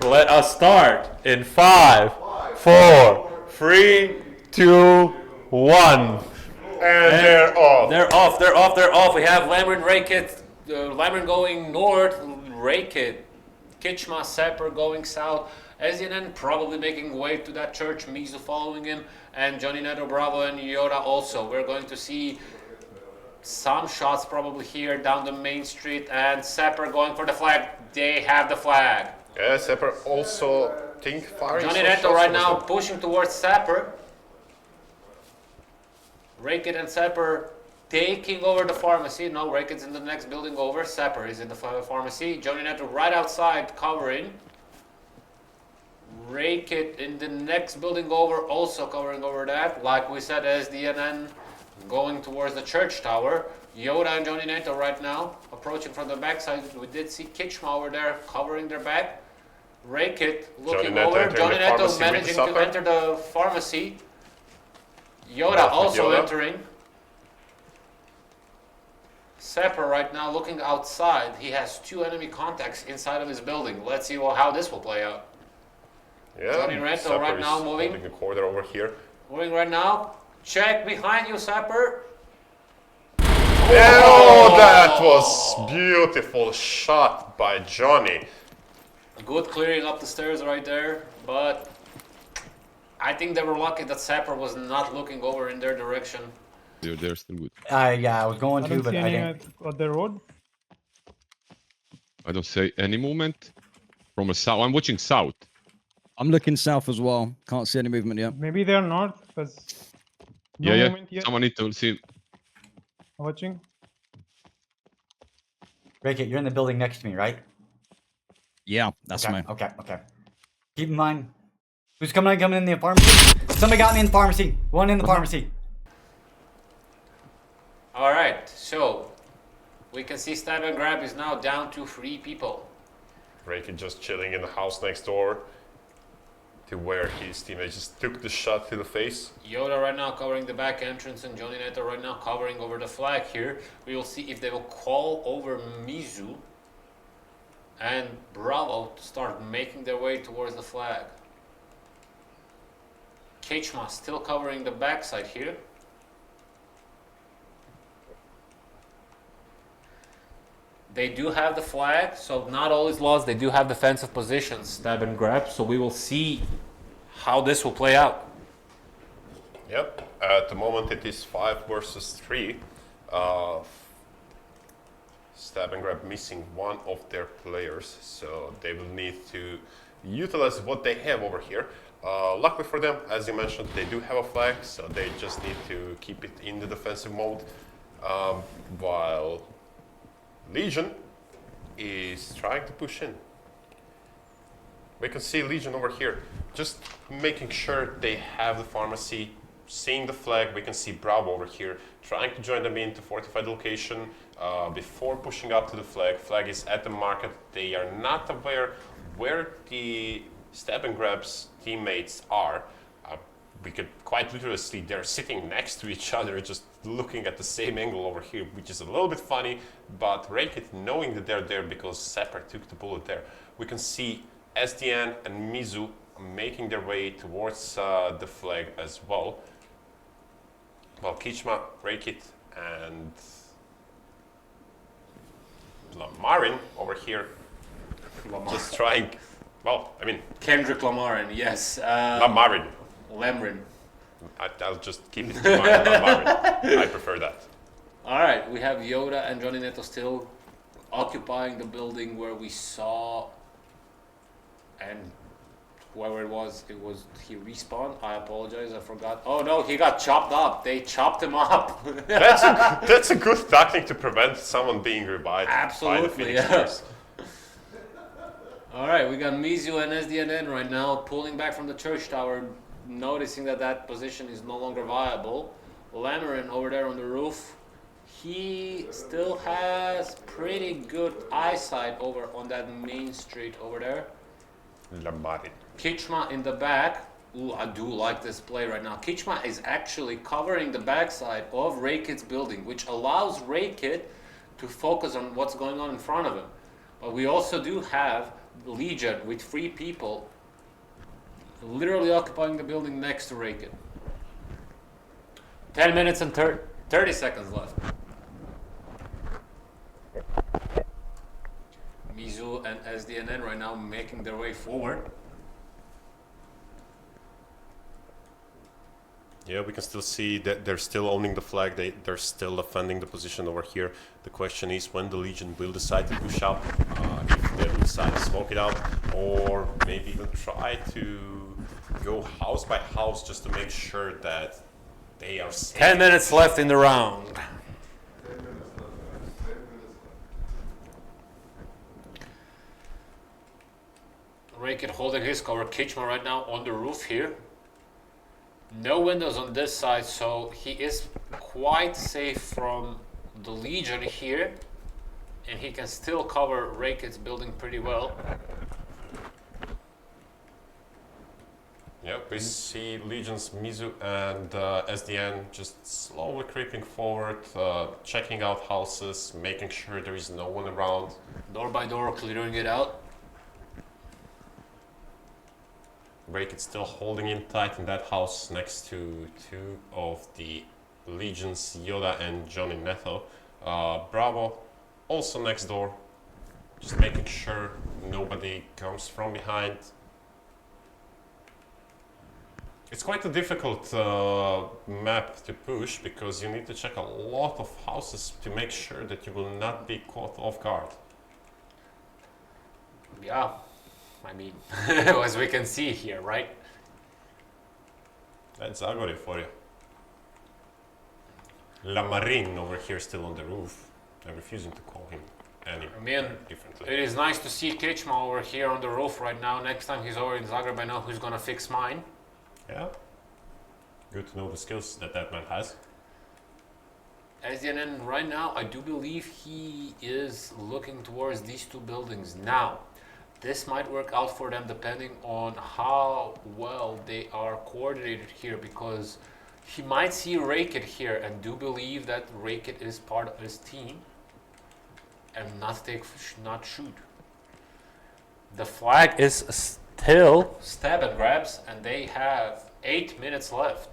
let us start in 5, 4, 3, 2, 1. And they're off. They're off. We have Lamrin, RayKit, Lamrin going north, RayKit, Kicma, Sapper going south, SDNN probably making way to that church, Mizu following him, and Jhonny Neto, Bravo, and Yoda also. We're going to see some shots probably here down the main street, and Sapper going for the flag. They have the flag. Yeah, Sapper also firing. Jhonny Neto right now pushing towards Sapper. RayKit and Sapper taking over the pharmacy. No, RayKit's in the next building over. Sapper is in the pharmacy. Jhonny Neto right outside covering. RayKit in the next building over, also covering over that. Like we said, SDNN going towards the church tower. Yoda and Jhonny Neto right now approaching from the backside. We did see Kicma over there covering their back. RayKit looking over. Jhonny Neto managing to enter the pharmacy. Yoda also entering. Sapper right now looking outside. He has 2 enemy contacts inside of his building. Let's see how this will play out. Yeah, Jhonny Neto right now moving. A corner over here. Moving right now. Check behind you, Sapper. Oh, that was beautiful shot by Jhonny. Good clearing up the stairs right there, but I think they were lucky that Sapper was not looking over in their direction. They're still good. Yeah, I was going to, but I didn't. On the road? I don't say any movement from a south. I'm watching south. I'm looking south as well. Can't see any movement yet. Maybe they're north, because no Yeah. movement yet. Someone need to see. Watching. RayKit, you're in the building next to me, right? Yeah, that's me. Okay. Keep in mind, who's coming in the pharmacy? Somebody got me in the pharmacy. One in the pharmacy. All right, so we can see Stab and Grab is now down to 3 people. RayKit just chilling in the house next door to where his teammate just took the shot to the face. Yoda right now covering the back entrance, and Jhonny Neto right now covering over the flag here. We will see if they will call over Mizu and Bravo to start making their way towards the flag. Kicma still covering the backside here. They do have the flag, so not all is lost. They do have defensive positions, Stab and Grab, so we will see how this will play out. Yep, at the moment it is 5 versus 3. Stab and Grab missing one of their players, so they will need to utilize what they have over here. Luckily for them, as you mentioned, they do have a flag, so they just need to keep it in the defensive mode, while Legion is trying to push in. We can see Legion over here, just making sure they have the pharmacy, seeing the flag. We can see Bravo over here, trying to join them into fortified location before pushing up to the flag. Flag is at the market. They are not aware where the Stab and Grab's teammates are. We could quite literally see they're sitting next to each other, just looking at the same angle over here, which is a little bit funny, but RayKit knowing that they're there because Sapper took the bullet there. We can see SDN and Mizu making their way towards the flag as well. While Kicma, RayKit, and Lamarin over here just trying, well, I mean... Kendrick Lamarin, yes. Lamarin. Lamrin. I'll just keep it to mind, Lamarin. I prefer that. All right, we have Yoda and Jhonny Neto still occupying the building where we saw, and whoever it was he respawned. I apologize, I forgot. Oh no, he got chopped up. They chopped him up. That's a good tactic to prevent someone being revived. Absolutely, yeah. All right, we got Mizu and SDNN right now pulling back from the church tower, noticing that position is no longer viable. Lamarin over there on the roof, he still has pretty good eyesight over on that main street over there. Lamarin. Kicma in the back. Ooh, I do like this play right now. Kicma is actually covering the backside of RayKit's building, which allows RayKit to focus on what's going on in front of him. But we also do have Legion with 3 people literally occupying the building next to RayKit. 10 minutes and 30 seconds left. Mizu and SDNN right now making their way forward. Yeah, we can still see that they're still owning the flag. They're still defending the position over here. The question is when the Legion will decide to push up, if they will decide to smoke it out, or maybe even try to go house by house just to make sure that they are safe. 10 minutes left in the round. RayKit holding his cover. Kicma right now on the roof here. No windows on this side, so he is quite safe from the Legion here. And he can still cover RayKit's building pretty well. Yep, we see Legions, Mizu and SDN just slowly creeping forward, checking out houses, making sure there is no one around. Door by door, clearing it out. RayKit still holding in tight in that house next to 2 of the Legions, Yoda and Jhonny Neto. Bravo also next door, just making sure nobody comes from behind. It's quite a difficult map to push because you need to check a lot of houses to make sure that you will not be caught off guard. Yeah, I mean, as we can see here, right? That's Agori for you. La Marine over here still on the roof. I'm refusing to call him any differently. It is nice to see Kicma over here on the roof right now. Next time he's over in Zagreb, I know who's gonna fix mine. Yeah. Good to know the skills that man has. SDNN right now, I do believe he is looking towards these 2 buildings now. This might work out for them depending on how well they are coordinated here, because he might see RayKit here and do believe that RayKit is part of his team and not shoot. The flag is still stab and grabs, and they have 8 minutes left.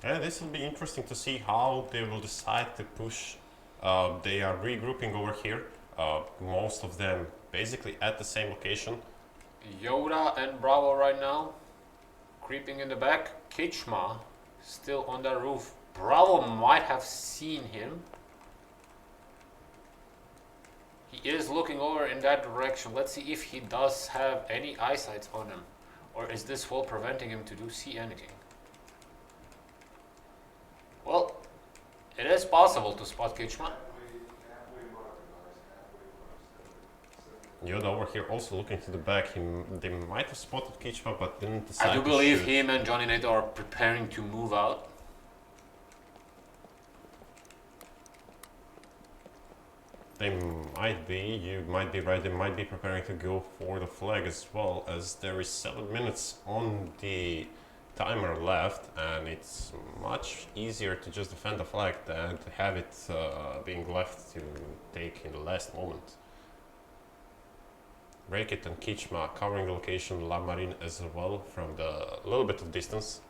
Yeah, this will be interesting to see how they will decide to push. They are regrouping over here. Most of them basically at the same location. Yoda and Bravo right now creeping in the back. Kicma still on that roof. Bravo might have seen him. He is looking over in that direction. Let's see if he does have any eyesight on him, or is this wall preventing him to see anything? Well, it is possible to spot Kicma. Yoda over here also looking to the back. They might have spotted Kicma, but didn't decide I do to believe shoot. him and Jhonny Neto are preparing to move out. They might be, you might be right, they might be preparing to go for the flag as well, as there is 7 minutes on the timer left, and it's much easier to just defend the flag than to have it being left to take in the last moment. RayKit and Kicma covering the location, La Marine as well from the little bit of distance.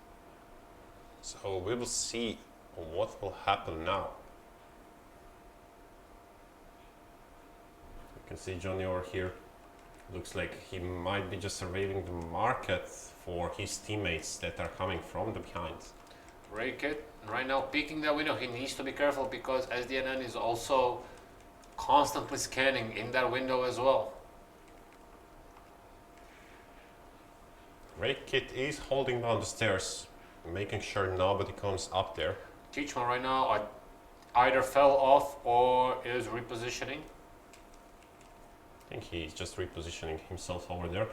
So we will see what will happen now. You can see Jhonny over here. Looks like he might be just surveilling the market for his teammates that are coming from the behind. RayKit right now peeking that window. He needs to be careful because SDNN is also constantly scanning in that window as well. RayKit is holding down the stairs, making sure nobody comes up there. Kicma right now either fell off or is repositioning. I think he's just repositioning himself over there.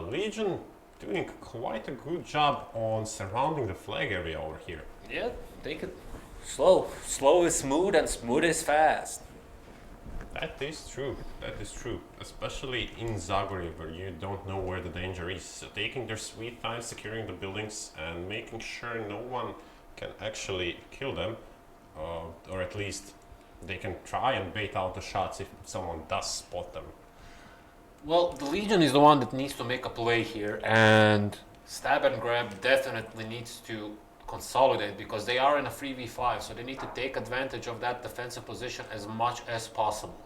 Legion doing quite a good job on surrounding the flag area over here. Yeah, take it slow. Slow is smooth and smooth is fast. That is true, especially in Zagreb where you don't know where the danger is. So taking their sweet time, securing the buildings and making sure no one can actually kill them, or at least they can try and bait out the shots if someone does spot them. Well, the Legion is the one that needs to make a play here, and Stab and Grab definitely needs to consolidate because they are in a 3v5, so they need to take advantage of that defensive position as much as possible.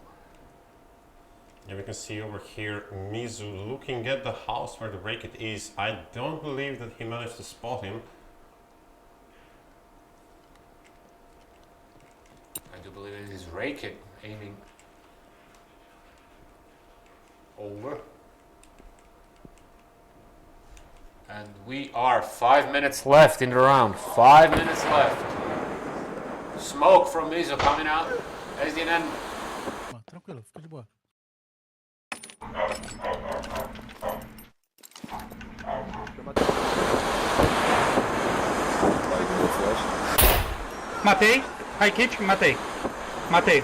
Yeah, we can see over here Mizu looking at the house where the RayKit is. I don't believe that he managed to spot him. I do believe it is RayKit aiming over. And we are 5 minutes left in the round. 5 minutes left. Smoke from Mizu coming out. SDNN. Tranquilo, fica de boa. Matei. RayKit, matei. Matei.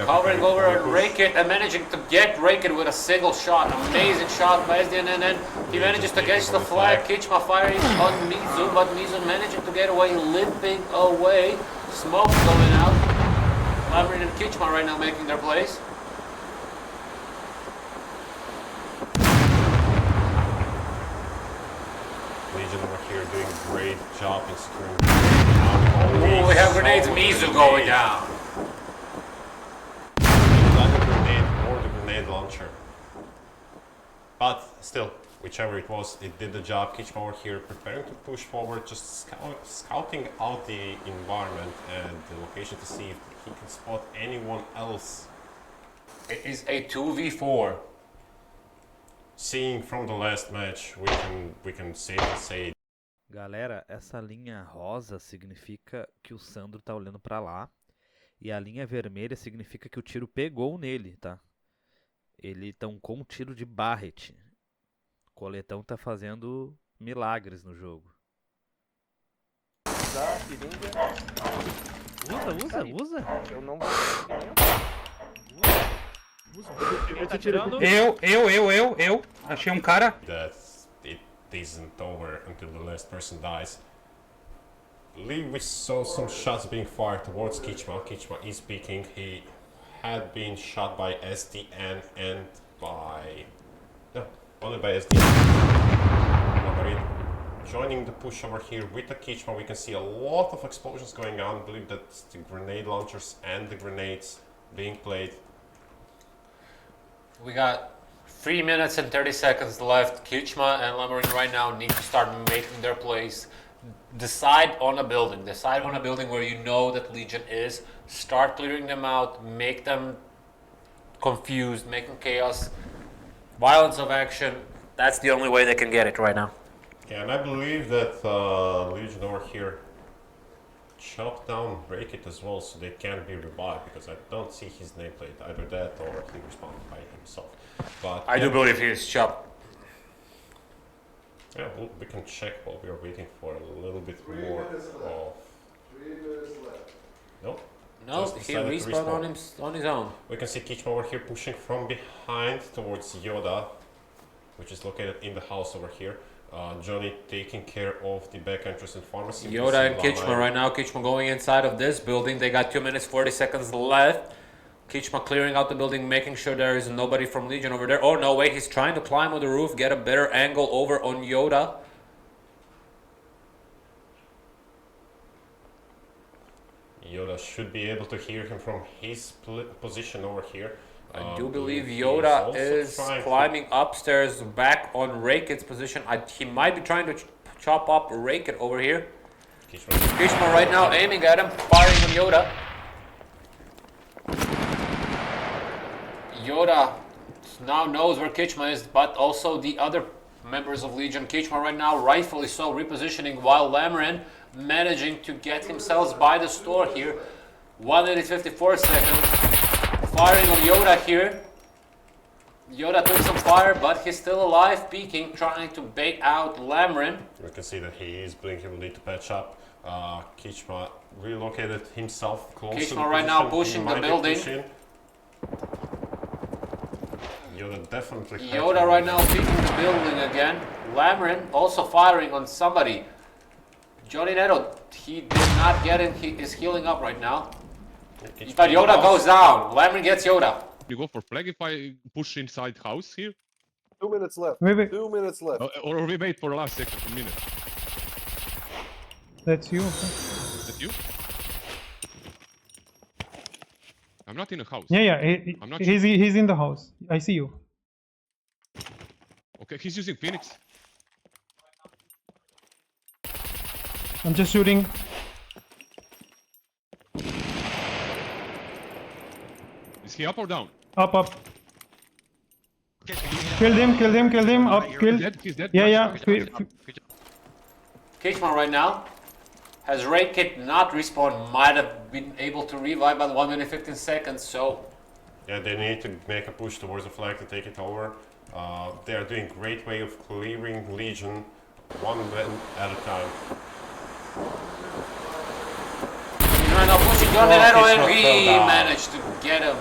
Covering over on RayKit and managing to get RayKit with a single shot. Amazing shot by SDN, and then he manages to catch the flag. Kicma firing on Mizu, but Mizu managing to get away, limping away. Smoke going out. Lamrin and Kicma right now making their plays. Legion over here doing a great job in screwing. Oh, we have grenades. Mizu going down. Either grenade or the grenade launcher. But still, whichever it was, it did the job. Kicma over here preparing to push forward, just scouting out the environment and the location to see if he can spot anyone else. It is a 2v4. Seeing from the last match, we can safely say. Galera, essa linha rosa significa que o Sandro tá olhando pra lá. E a linha vermelha significa que o tiro pegou nele, tá? Ele tão com um tiro de Barret. O Coletão tá fazendo milagres no jogo. Usa. Eu não Eu. Achei um cara. That it isn't over until the last person dies. I believe we saw some shots being fired towards Kicma. Kicma is peeking. He had been shot by SDN and by... No, only by SDN. Joining the push over here with the Kicma, we can see a lot of explosions going on. I believe that's the grenade launchers and the grenades being played. We got 3 minutes and 30 seconds left. Kicma and Lamrin right now need to start making their plays. Decide on a building. Decide on a building where you know that Legion is. Start clearing them out. Make them confused. Making chaos. Violence of action. That's the only way they can get it right now. Yeah, and I believe that Legion over here chopped down RayKit as well, so they can't be revived because I don't see his nameplate. Either that or he responded by himself. But I do believe he is chopped. Yeah, we can check while we are waiting for a little bit more of... 3 minutes left. No? No, Just he decided to respawned on his own. We can see Kicma over here pushing from behind towards Yoda, which is located in the house over here. Jhonny taking care of the back entrance and pharmacy. Yoda and Kicma right now. Kicma going inside of this building. They got 2 minutes 40 seconds left. Kicma clearing out the building, making sure there is nobody from Legion over there. Oh no, wait, he's trying to climb on the roof, get a better angle over on Yoda. Yoda should be able to hear him from his position over here. I do believe Yoda is climbing upstairs back on RayKit's position. He might be trying to chop up RayKit over here. Kicma right now aiming at him, firing on Yoda. Yoda now knows where Kicma is, but also the other members of Legion. Kicma right now, rightfully so, repositioning, while Lamrin managing to get himself by the store here. 1 minute 54 seconds. Firing on Yoda here. Yoda took some fire, but he's still alive, peeking, trying to bait out Lamrin. We can see that he is blinking, will need to patch up. Kicma relocated himself close to the Kicma right now pushing the building. Yoda definitely. Yoda right now peeking the building again. Lamrin also firing on somebody. Jhonny Neto, he did not get in. He is healing up right now. But Yoda goes down. Lamrin gets Yoda. You go for flag if I push inside house here? 2 minutes left. Wait. 2 minutes left. Or we wait for last second, a minute. That's you. Okay. Is that you? I'm not in a house. Yeah. I'm not He's in the house. I see you. Okay, he's using Phoenix. I'm just shooting. Is he up or down? Up. Killed him. Up, killed. He's dead. Yeah. Kicma right now has RayKit not respawned, might have been able to revive by 1 minute 15 seconds, so Yeah, they need to make a push towards the flag to take it over. They are doing great way of clearing Legion one man at a time. right now pushing Jhonny Neto and Kicma he fell down. managed to get him.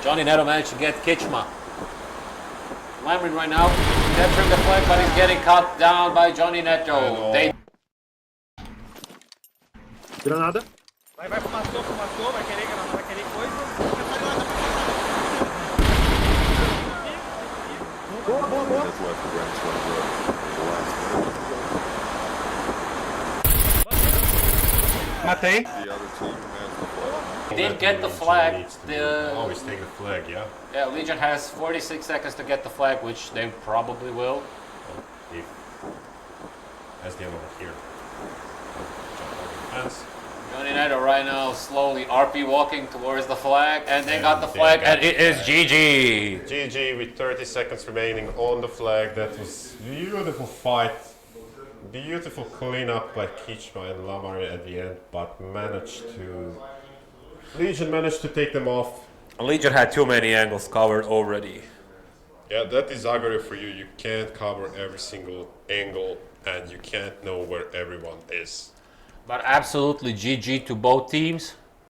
Jhonny Neto managed to get Kicma. Lamrin right now capturing the flag, but he's getting cut down by Jhonny Neto. They Granada. Vai pro matou, vai querer coisa. Matei. didn't get the flag. Always take the flag, yeah? Yeah, Legion has 46 seconds to get the flag, which they probably will. If, as the over here. Fence. Jhonny Neto right now slowly RP walking towards the flag, and they And got the they flag, got and the it is flag. GG. GG with 30 seconds remaining on the flag. That was beautiful fight. Beautiful cleanup by Kicma and Lamar at the end, but Legion managed to take them off. Legion had too many angles covered already. Yeah, that is Agaryo for you. You can't cover every single angle and you can't know where everyone is. But absolutely GG to both teams.